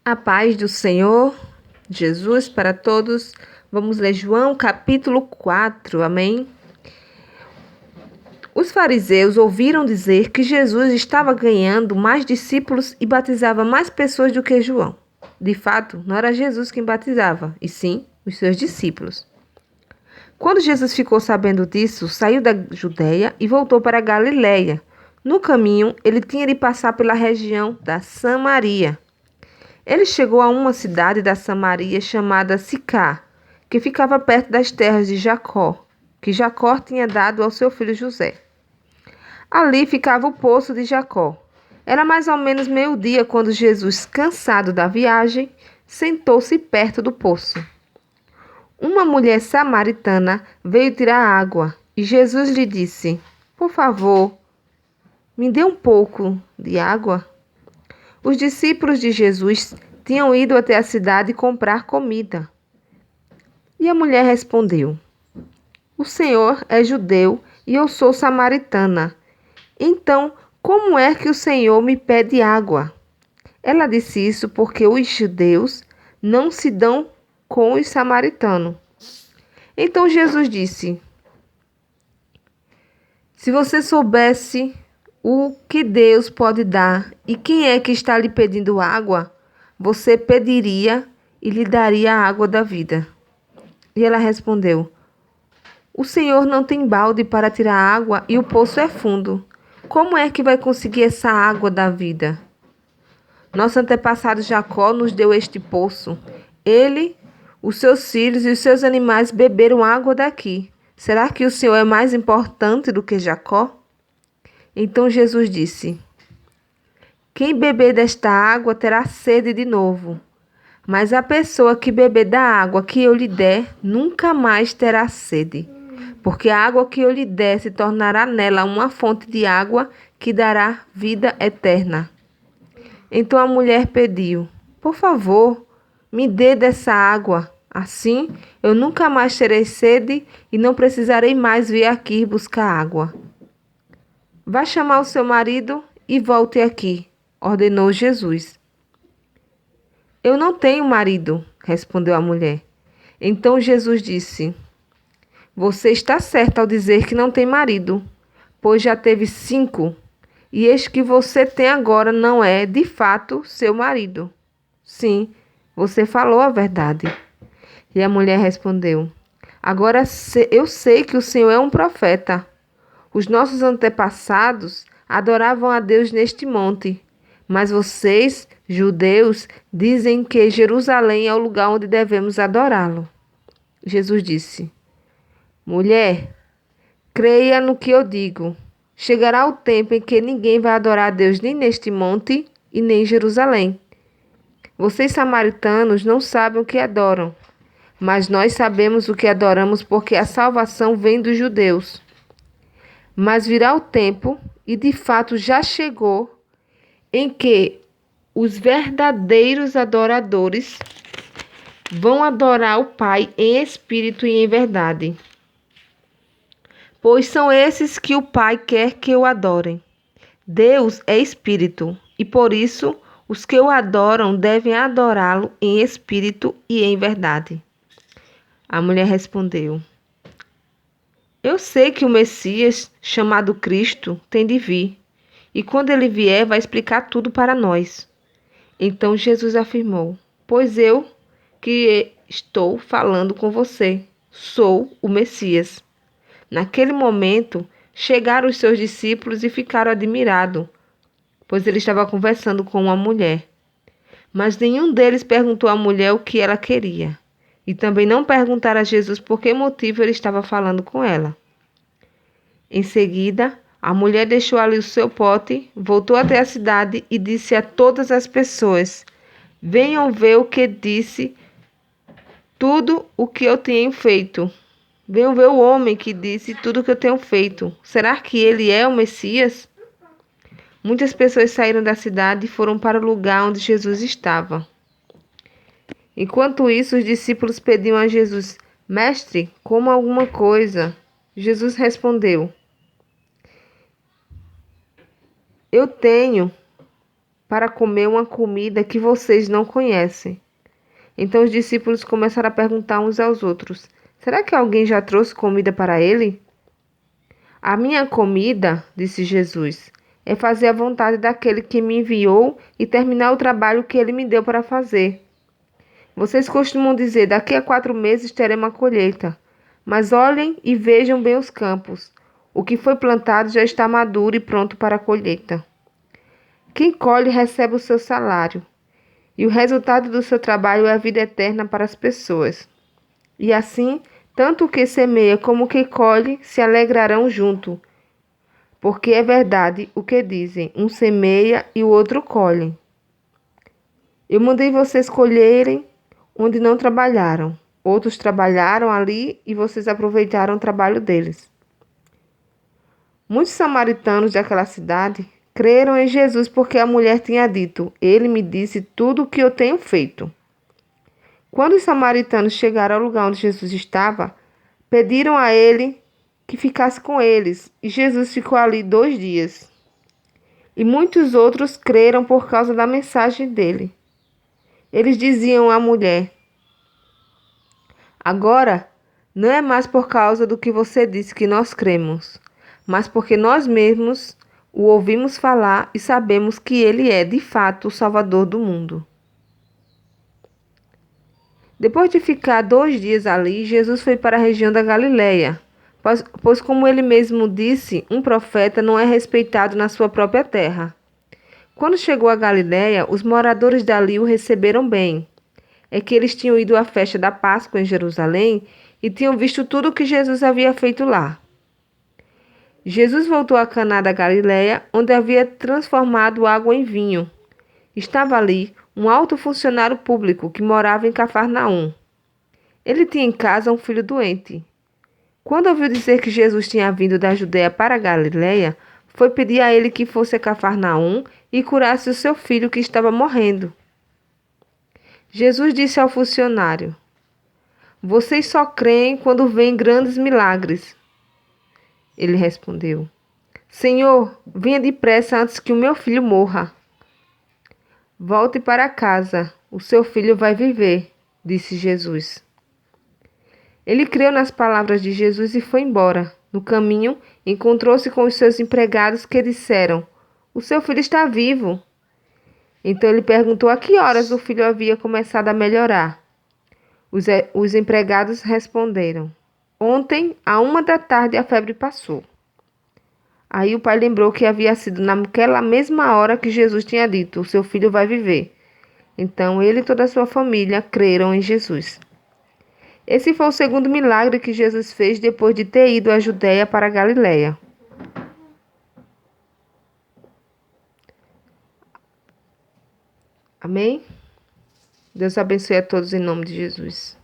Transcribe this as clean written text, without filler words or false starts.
A paz do Senhor Jesus para todos. Vamos ler João capítulo 4, amém? Os fariseus ouviram dizer que Jesus estava ganhando mais discípulos e batizava mais pessoas do que João. De fato, não era Jesus quem batizava, e sim os seus discípulos. Quando Jesus ficou sabendo disso, saiu da Judeia e voltou para a Galiléia. No caminho, ele tinha de passar pela região da Samaria. Ele chegou a uma cidade da Samaria chamada Sicar, que ficava perto das terras de Jacó, que Jacó tinha dado ao seu filho José. Ali ficava o poço de Jacó. Era mais ou menos meio-dia quando Jesus, cansado da viagem, sentou-se perto do poço. Uma mulher samaritana veio tirar água e Jesus lhe disse: "Por favor, me dê um pouco de água." Os discípulos de Jesus tinham ido até a cidade comprar comida. E a mulher respondeu: "O Senhor é judeu e eu sou samaritana. Então, como é que o Senhor me pede água?" Ela disse isso porque os judeus não se dão com os samaritanos. Então Jesus disse: "Se você soubesse o que Deus pode dar e quem é que está lhe pedindo água, você pediria e lhe daria a água da vida." E ela respondeu: "O Senhor não tem balde para tirar água e o poço é fundo. Como é que vai conseguir essa água da vida? Nosso antepassado Jacó nos deu este poço. Ele, os seus filhos e os seus animais beberam água daqui. Será que o Senhor é mais importante do que Jacó?" Então Jesus disse: "Quem beber desta água terá sede de novo. Mas a pessoa que beber da água que eu lhe der nunca mais terá sede, porque a água que eu lhe der se tornará nela uma fonte de água que dará vida eterna." Então a mulher pediu: "Por favor, me dê dessa água. Assim eu nunca mais terei sede e não precisarei mais vir aqui buscar água." "Vá chamar o seu marido e volte aqui", ordenou Jesus. "Eu não tenho marido", respondeu a mulher. Então Jesus disse: "Você está certa ao dizer que não tem marido, pois já teve 5, e este que você tem agora não é, de fato, seu marido." "Sim, você falou a verdade." E a mulher respondeu: "Agora eu sei que o Senhor é um profeta. Os nossos antepassados adoravam a Deus neste monte, mas vocês, judeus, dizem que Jerusalém é o lugar onde devemos adorá-lo." Jesus disse: "Mulher, creia no que eu digo. Chegará o tempo em que ninguém vai adorar a Deus nem neste monte e nem em Jerusalém. Vocês samaritanos não sabem o que adoram, mas nós sabemos o que adoramos porque a salvação vem dos judeus. Mas virá o tempo, e de fato já chegou, em que os verdadeiros adoradores vão adorar o Pai em espírito e em verdade, pois são esses que o Pai quer que o adorem. Deus é espírito, e por isso os que o adoram devem adorá-lo em espírito e em verdade." A mulher respondeu: "Eu sei que o Messias, chamado Cristo, tem de vir, e quando ele vier, vai explicar tudo para nós." Então Jesus afirmou: "Pois eu que estou falando com você, sou o Messias." Naquele momento, chegaram os seus discípulos e ficaram admirados, pois ele estava conversando com uma mulher. Mas nenhum deles perguntou à mulher o que ela queria, e também não perguntaram a Jesus por que motivo ele estava falando com ela. Em seguida, a mulher deixou ali o seu pote, voltou até a cidade e disse a todas as pessoas: "Venham ver o que disse tudo o que eu tenho feito. Venham ver o homem que disse tudo o que eu tenho feito. Será que ele é o Messias?" Muitas pessoas saíram da cidade e foram para o lugar onde Jesus estava. Enquanto isso, os discípulos pediam a Jesus: "Mestre, coma alguma coisa." Jesus respondeu: "Eu tenho para comer uma comida que vocês não conhecem. Então os discípulos começaram a perguntar uns aos outros: Será que alguém já trouxe comida para ele? A minha comida, disse Jesus, é fazer a vontade daquele que me enviou e terminar o trabalho que ele me deu para fazer. Vocês costumam dizer: daqui a 4 meses teremos a colheita. Mas olhem e vejam bem os campos. O que foi plantado já está maduro e pronto para a colheita. Quem colhe recebe o seu salário, e o resultado do seu trabalho é a vida eterna para as pessoas. E assim, tanto o que semeia como o que colhe se alegrarão junto. Porque é verdade o que dizem: um semeia e o outro colhe. Eu mandei vocês colherem onde não trabalharam. Outros trabalharam ali e vocês aproveitaram o trabalho deles. Muitos samaritanos daquela cidade creram em Jesus porque a mulher tinha dito: Ele me disse tudo o que eu tenho feito. Quando os samaritanos chegaram ao lugar onde Jesus estava, pediram a ele que ficasse com eles, e Jesus ficou ali 2 dias. E muitos outros creram por causa da mensagem dele. Eles diziam à mulher: Agora, não é mais por causa do que você disse que nós cremos, mas porque nós mesmos o ouvimos falar e sabemos que ele é, de fato, o Salvador do mundo. Depois de ficar 2 dias ali, Jesus foi para a região da Galiléia, pois como ele mesmo disse, um profeta não é respeitado na sua própria terra. Quando chegou a Galiléia, os moradores dali o receberam bem. É que eles tinham ido à festa da Páscoa em Jerusalém e tinham visto tudo o que Jesus havia feito lá. Jesus voltou a Caná da Galiléia, onde havia transformado água em vinho. Estava ali um alto funcionário público que morava em Cafarnaum. Ele tinha em casa um filho doente. Quando ouviu dizer que Jesus tinha vindo da Judéia para a Galiléia, foi pedir a ele que fosse a Cafarnaum e curasse o seu filho que estava morrendo. Jesus disse ao funcionário: Vocês só creem quando veem grandes milagres. Ele respondeu: Senhor, venha depressa antes que o meu filho morra. Volte para casa, o seu filho vai viver, disse Jesus. Ele creu nas palavras de Jesus e foi embora. No caminho, encontrou-se com os seus empregados que disseram: O seu filho está vivo. Então ele perguntou a que horas o filho havia começado a melhorar. Os empregados responderam: Ontem, à 1 da tarde, a febre passou. Aí o pai lembrou que havia sido naquela mesma hora que Jesus tinha dito: O seu filho vai viver. Então ele e toda a sua família creram em Jesus. Esse foi o segundo milagre que Jesus fez depois de ter ido à Judéia para a Galiléia. Amém? Deus abençoe a todos em nome de Jesus.